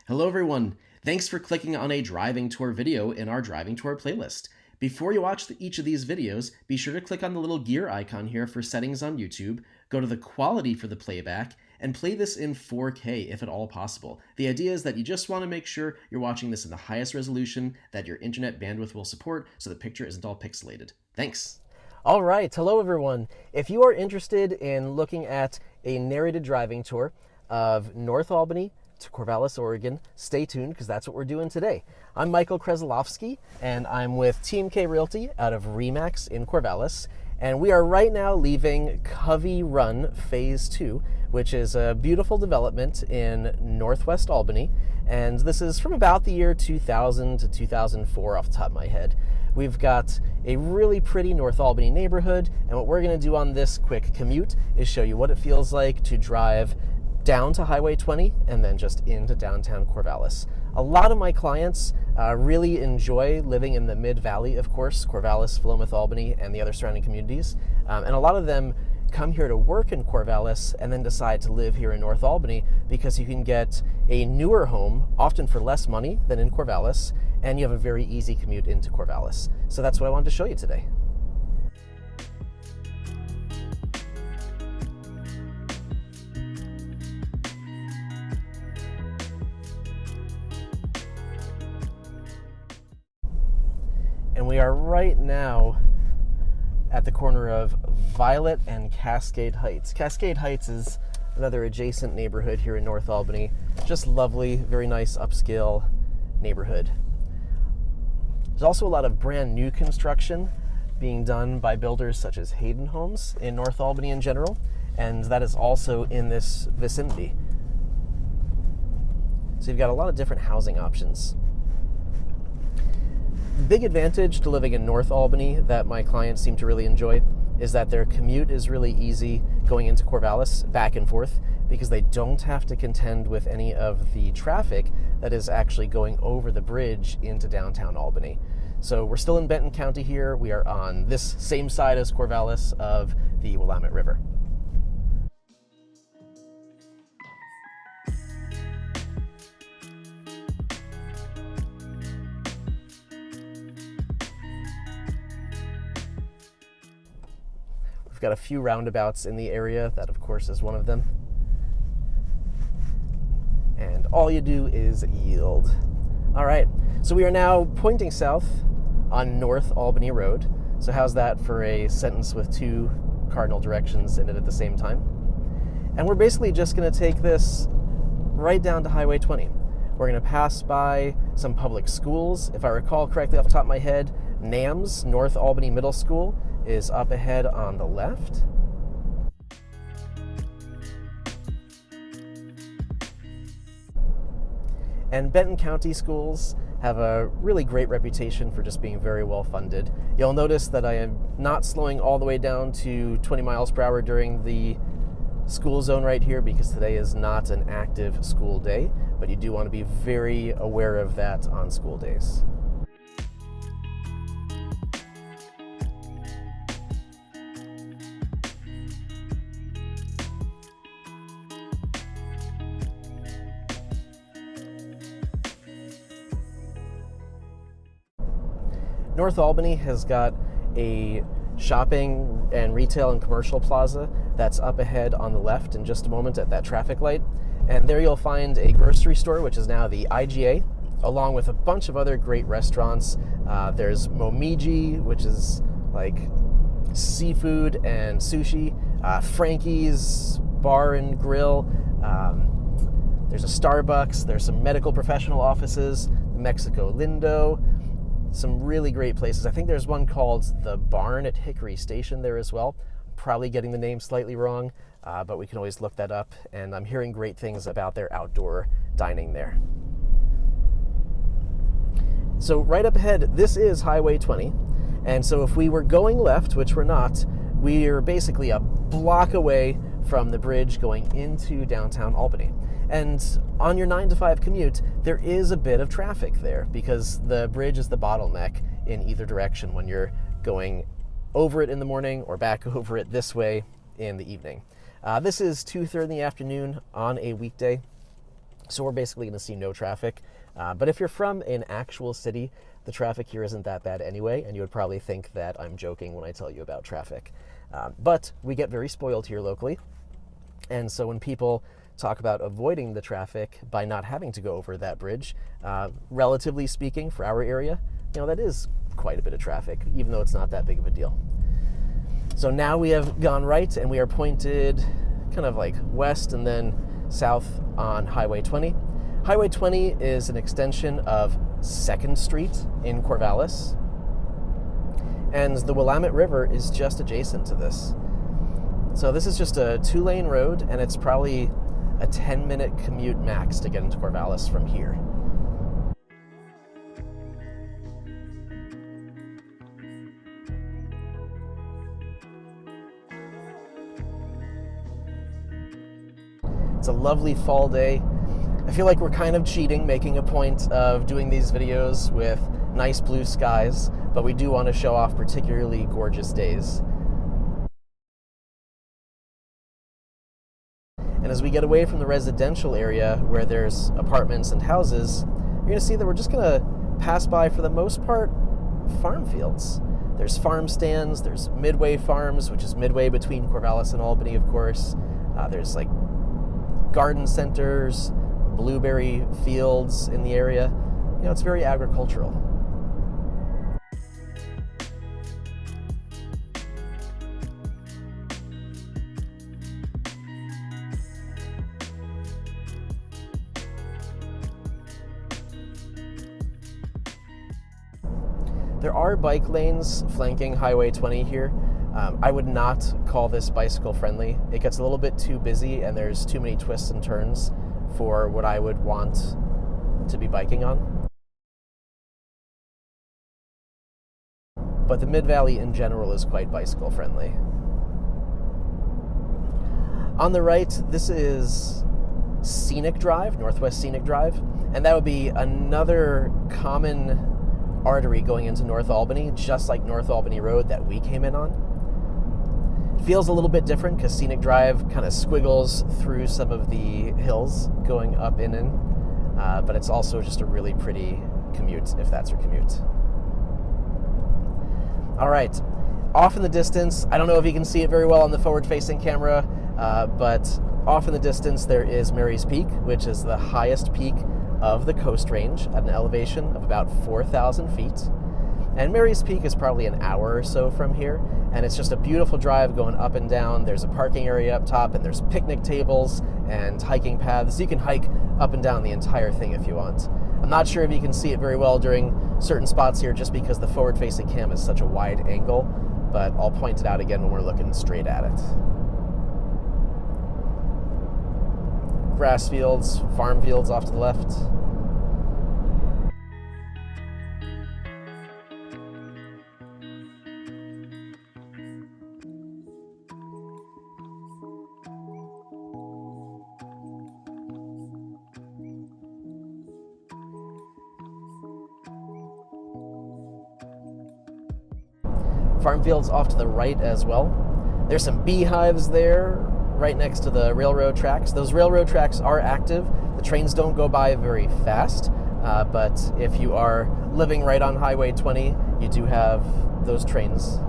Hello everyone, thanks for clicking on a driving tour video in our driving tour playlist. Before you watch each of these videos, be sure to click on the little gear icon here for settings on YouTube, go to the quality for the playback, and play this in 4K if at all possible. The idea is that you just want to make sure you're watching this in the highest resolution that your internet bandwidth will support so the picture isn't all pixelated. Thanks. All right, hello everyone. If you are interested in looking at a narrated driving tour of North Albany to Corvallis, Oregon, stay tuned because that's what we're doing today. I'm Michael Krasilovsky and I'm with Team K Realty out of Remax in Corvallis. And we are right now leaving Covey Run Phase 2, which is a beautiful development in Northwest Albany. And this is from about the year 2000 to 2004 off the top of my head. We've got a really pretty North Albany neighborhood, and what we're going to do on this quick commute is show you what it feels like to drive down to Highway 20 and then just into downtown Corvallis. A lot of my clients really enjoy living in the Mid-Valley, of course, Corvallis, Willamette, Albany, and the other surrounding communities. And a lot of them come here to work in Corvallis and then decide to live here in North Albany because you can get a newer home, often for less money than in Corvallis, and you have a very easy commute into Corvallis. So that's what I wanted to show you today. And we are right now at the corner of Violet and Cascade Heights. Cascade Heights is another adjacent neighborhood here in North Albany. Just lovely, very nice upscale neighborhood. There's also a lot of brand new construction being done by builders such as Hayden Homes in North Albany in general, and that is also in this vicinity. So you've got a lot of different housing options. The big advantage to living in North Albany that my clients seem to really enjoy is that their commute is really easy going into Corvallis back and forth because they don't have to contend with any of the traffic that is actually going over the bridge into downtown Albany. So we're still in Benton County here. We are on this same side as Corvallis of the Willamette River. We've got a few roundabouts in the area. That, of course, is one of them. And all you do is yield. All right, so we are now pointing south on North Albany Road. So how's that for a sentence with two cardinal directions in it at the same time? And we're basically just going to take this right down to Highway 20. We're going to pass by some public schools. If I recall correctly off the top of my head, NAMS, North Albany Middle School, is up ahead on the left. And Benton County schools have a really great reputation for just being very well funded. You'll notice that I am not slowing all the way down to 20 miles per hour during the school zone right here because today is not an active school day, but you do want to be very aware of that on school days. North Albany has got a shopping and retail and commercial plaza that's up ahead on the left in just a moment at that traffic light. And there you'll find a grocery store, which is now the IGA, along with a bunch of other great restaurants. There's Momiji, which is like seafood and sushi, Frankie's Bar and Grill, there's a Starbucks, there's some medical professional offices, Mexico Lindo, some really great places. I think there's one called The Barn at Hickory Station there as well. Probably getting the name slightly wrong, but we can always look that up, and I'm hearing great things about their outdoor dining there. So right up ahead, this is Highway 20, and so if we were going left, which we're not, we are basically a block away from the bridge going into downtown Albany. And on your 9 to 5 commute, there is a bit of traffic there because the bridge is the bottleneck in either direction when you're going over it in the morning or back over it this way in the evening. This is 2:30 in the afternoon on a weekday. So we're basically going to see no traffic. But if you're from an actual city, the traffic here isn't that bad anyway, and you would probably think that I'm joking when I tell you about traffic. But we get very spoiled here locally. And so when people talk about avoiding the traffic by not having to go over that bridge, relatively speaking, for our area, that is quite a bit of traffic, even though it's not that big of a deal. So now we have gone right, and we are pointed kind of like west and then south on Highway 20. Highway 20 is an extension of 2nd Street in Corvallis, and the Willamette River is just adjacent to this. So this is just a 2-lane road, and it's probably a 10-minute commute max to get into Corvallis from here. It's a lovely fall day. I feel like we're kind of cheating, making a point of doing these videos with nice blue skies, but we do want to show off particularly gorgeous days. And as we get away from the residential area where there's apartments and houses, you're going to see that we're just going to pass by, for the most part, farm fields. There's farm stands, there's Midway Farms, which is midway between Corvallis and Albany, of course. There's like garden centers, blueberry fields in the area. It's very agricultural. There are bike lanes flanking Highway 20 here. I would not call this bicycle friendly. It gets a little bit too busy and there's too many twists and turns for what I would want to be biking on. But the Mid-Valley in general is quite bicycle friendly. On the right, this is Scenic Drive, Northwest Scenic Drive, and that would be another common artery going into North Albany, just like North Albany Road that we came in on. It feels a little bit different because Scenic Drive kind of squiggles through some of the hills going up in, but it's also just a really pretty commute, if that's your commute. All right, off in the distance, I don't know if you can see it very well on the forward-facing camera, but off in the distance there is Mary's Peak, which is the highest peak of the Coast Range at an elevation of about 4,000 feet. And Mary's Peak is probably an hour or so from here, and it's just a beautiful drive going up and down. There's a parking area up top, and there's picnic tables and hiking paths. You can hike up and down the entire thing if you want. I'm not sure if you can see it very well during certain spots here just because the forward-facing cam is such a wide angle, but I'll point it out again when we're looking straight at it. Grass fields, farm fields off to the left. Farm fields off to the right as well. There's some beehives there right next to the railroad tracks. Those railroad tracks are active. The trains don't go by very fast, but if you are living right on Highway 20, you do have those trains.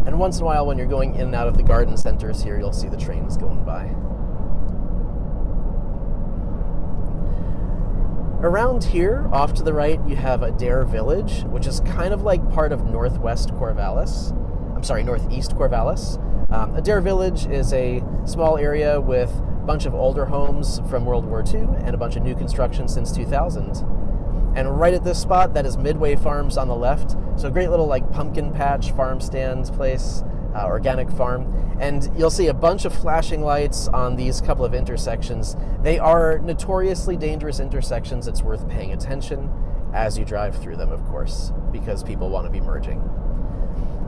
And once in a while when you're going in and out of the garden centers here, you'll see the trains going by. Around here, off to the right, you have Adair Village, which is kind of like part of northeast Corvallis. Adair Village is a small area with a bunch of older homes from World War II and a bunch of new construction since 2000. And right at this spot, that is Midway Farms on the left. So a great little like pumpkin patch farm stand place, organic farm. And you'll see a bunch of flashing lights on these couple of intersections. They are notoriously dangerous intersections. It's worth paying attention as you drive through them, of course, because people want to be merging.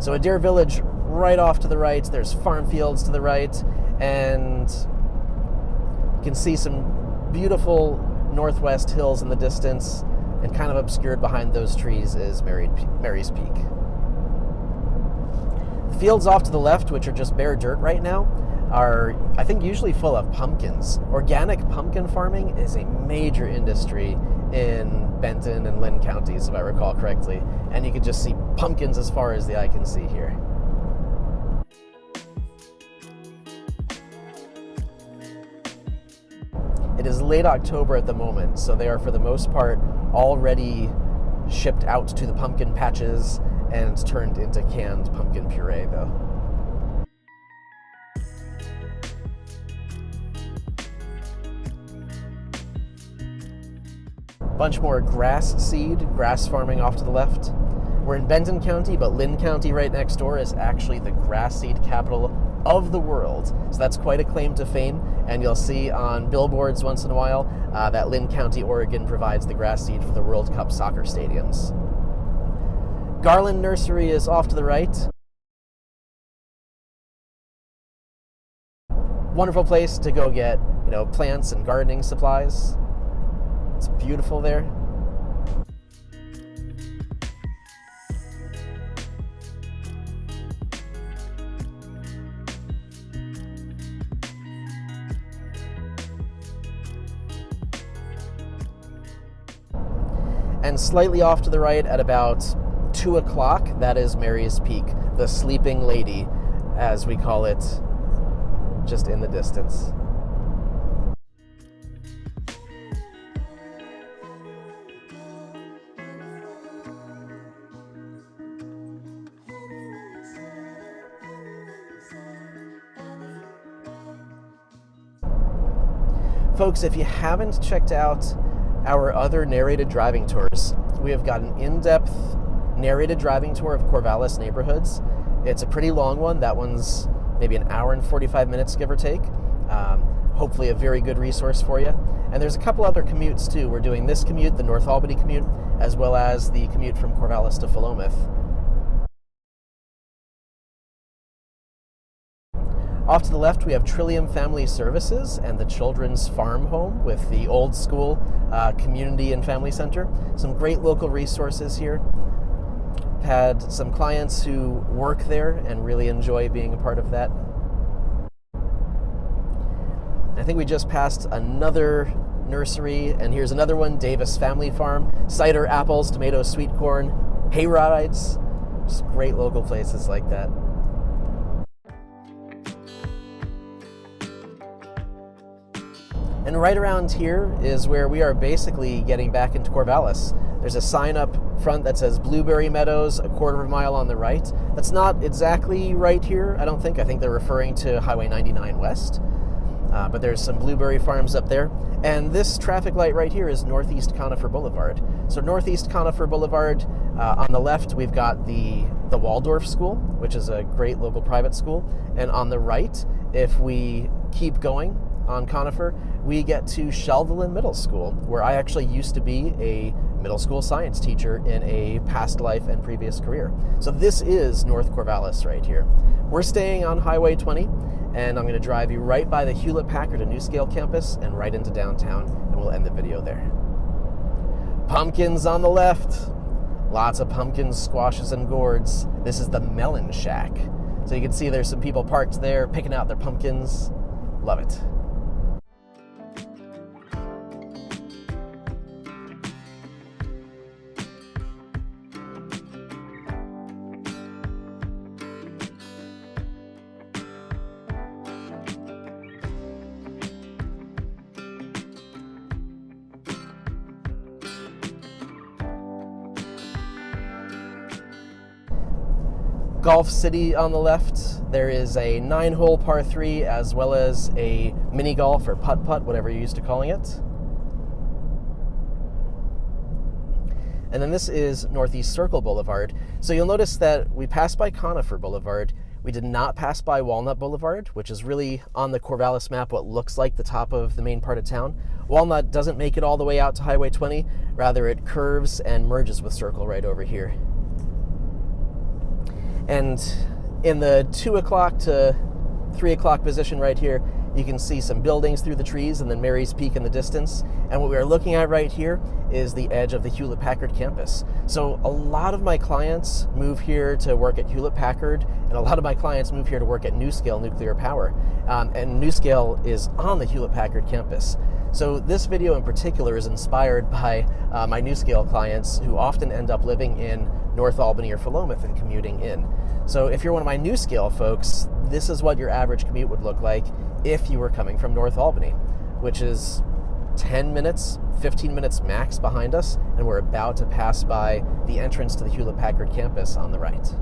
So Adair Village right off to the right, there's farm fields to the right, and you can see some beautiful northwest hills in the distance, and kind of obscured behind those trees is Mary's Peak. fields off to the left, which are just bare dirt right now, are, I think, usually full of pumpkins. Organic pumpkin farming is a major industry in Benton and Lynn counties, if I recall correctly. And you can just see pumpkins as far as the eye can see here. It is late October at the moment, so they are for the most part already shipped out to the pumpkin patches and turned into canned pumpkin puree, though. Bunch more grass farming off to the left. We're in Benton County, but Lynn County right next door is actually the grass seed capital of the world. So that's quite a claim to fame, and you'll see on billboards once in a while that Lynn County, Oregon provides the grass seed for the World Cup soccer stadiums. Garland Nursery is off to the right. Wonderful place to go get, plants and gardening supplies. It's beautiful there. And slightly off to the right at about 2 o'clock, that is Mary's Peak, the sleeping lady, as we call it, just in the distance. Folks, if you haven't checked out our other narrated driving tours, we have got an in-depth narrated driving tour of Corvallis neighborhoods. It's a pretty long one. That one's maybe an hour and 45 minutes, give or take. Hopefully a very good resource for you. And there's a couple other commutes too. We're doing this commute, the North Albany commute, as well as the commute from Corvallis to Willamette. Off to the left, we have Trillium Family Services and the Children's Farm Home with the old school community and family center. Some great local resources here. Had some clients who work there and really enjoy being a part of that. I think we just passed another nursery, and here's another one, Davis Family Farm. Cider, apples, tomatoes, sweet corn, hay rides. Just great local places like that. And right around here is where we are basically getting back into Corvallis. There's a sign up front that says Blueberry Meadows, a quarter of a mile on the right. That's not exactly right here, I don't think. I think they're referring to Highway 99 West. But there's some blueberry farms up there. And this traffic light right here is Northeast Conifer Boulevard. So Northeast Conifer Boulevard, on the left, we've got the Waldorf School, which is a great local private school. And on the right, if we keep going on Conifer, we get to Sheldon Middle School, where I actually used to be a middle school science teacher in a past life and previous career. So this is North Corvallis right here. We're staying on Highway 20, and I'm going to drive you right by the Hewlett Packard and NewScale campus and right into downtown, and we'll end the video there. Pumpkins on the left. Lots of pumpkins, squashes, and gourds. This is the Melon Shack. So you can see there's some people parked there picking out their pumpkins. Love it. Golf City on the left. There is a 9-hole par 3 as well as a mini golf or putt-putt, whatever you're used to calling it. And then this is Northeast Circle Boulevard. So you'll notice that we passed by Conifer Boulevard. We did not pass by Walnut Boulevard, which is really on the Corvallis map what looks like the top of the main part of town. Walnut doesn't make it all the way out to Highway 20. Rather, it curves and merges with Circle right over here. And in the 2 o'clock to 3 o'clock position right here, you can see some buildings through the trees and then Mary's Peak in the distance. And what we are looking at right here is the edge of the Hewlett Packard campus. So a lot of my clients move here to work at Hewlett Packard, and a lot of my clients move here to work at NuScale Nuclear Power. And NuScale is on the Hewlett Packard campus. So this video in particular is inspired by my NuScale clients who often end up living in North Albany or Willamette and commuting in. So if you're one of my NuScale folks, this is what your average commute would look like if you were coming from North Albany, which is 10 minutes, 15 minutes max behind us, and we're about to pass by the entrance to the Hewlett Packard campus on the right.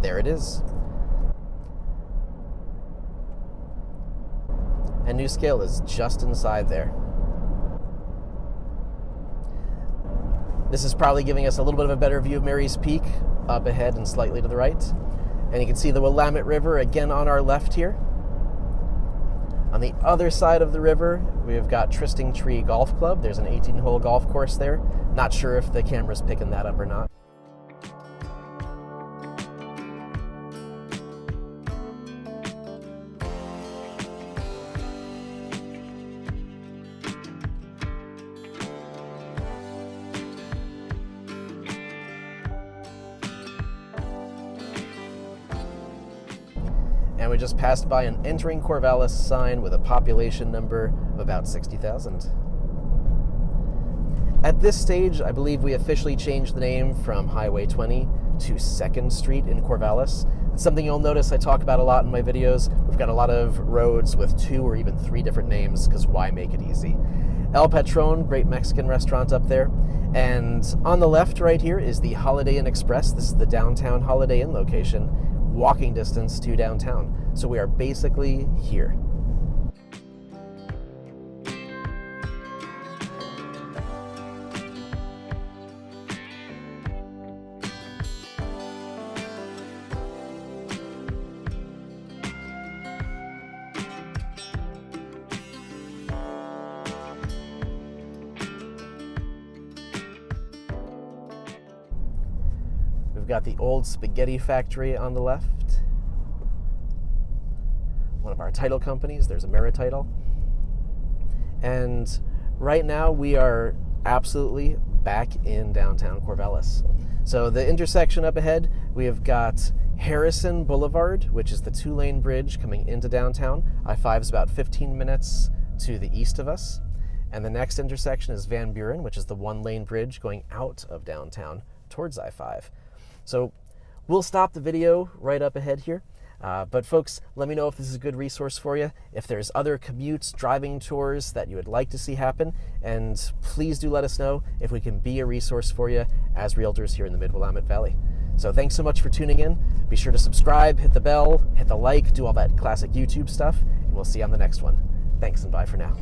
There it is. And NuScale is just inside there. This is probably giving us a little bit of a better view of Mary's Peak up ahead and slightly to the right. And you can see the Willamette River again on our left here. On the other side of the river, we've got Trysting Tree Golf Club. There's an 18-hole golf course there. Not sure if the camera's picking that up or not. And we just passed by an entering Corvallis sign with a population number of about 60,000. At this stage, I believe we officially changed the name from Highway 20 to 2nd Street in Corvallis. It's something you'll notice I talk about a lot in my videos. We've got a lot of roads with 2 or even 3 different names, because why make it easy? El Patron, great Mexican restaurant up there. And on the left right here is the Holiday Inn Express. This is the downtown Holiday Inn location, walking distance to downtown. So we are basically here. We've got the old spaghetti factory on the left. One of our title companies, there's a Narrated. And right now we are absolutely back in downtown Corvallis. So the intersection up ahead, we have got Harrison Boulevard, which is the 2-lane bridge coming into downtown. I-5 is about 15 minutes to the east of us. And the next intersection is Van Buren, which is the 1-lane bridge going out of downtown towards I-5. So we'll stop the video right up ahead here. But folks, let me know if this is a good resource for you, if there's other commutes, driving tours that you would like to see happen, and please do let us know if we can be a resource for you as realtors here in the Mid-Willamette Valley. So thanks so much for tuning in. Be sure to subscribe, hit the bell, hit the like, do all that classic YouTube stuff, and we'll see you on the next one. Thanks and bye for now.